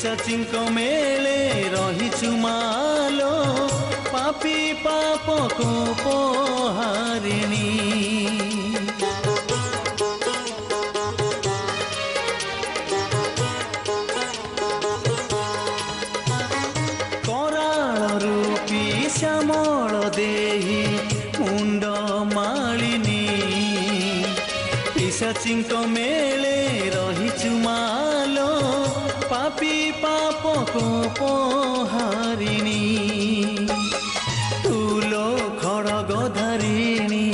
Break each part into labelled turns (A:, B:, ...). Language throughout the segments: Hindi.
A: पिशाचिंक मेले रहिछु मालो पापी पाप को पोहारिणी श्यामल देही मुंड मालिनी पिशाचिंक मेले रहिछु मालो पापी पाप को पोहारिणी तुलो खड़ग धारिणी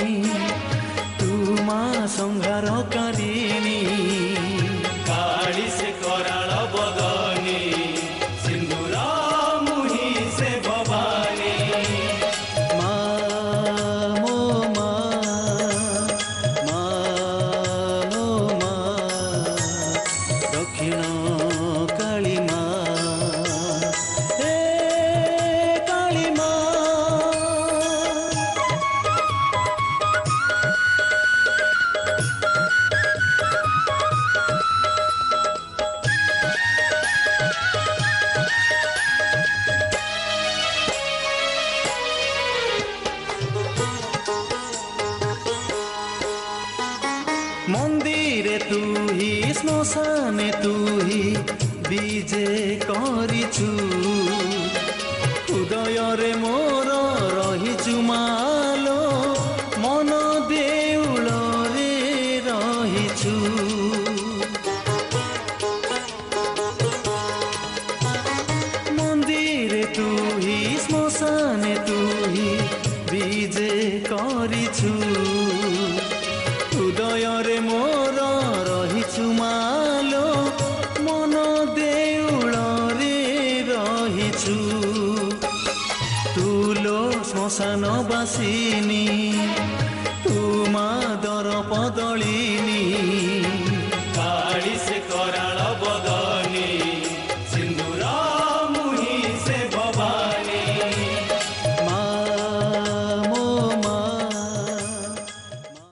A: तू मां संहारकारिणी काली से कराल बदनी सिंदूर मुही से भवानी दक्षिण काली काली मंदिरे तू ही श्मशाने तू ही बीजे करिछु हृदय रे मोर रहिछु मालो मन देउल रे रहिछु मंदिरे तू ही श्मशाने तू ही बीजे करिछु हृदय रे मोर रहिछु मालो मन देउल रे रहिछु तुलो श्मशान बासिनी तू मादर पदलिनी काली से कराल बद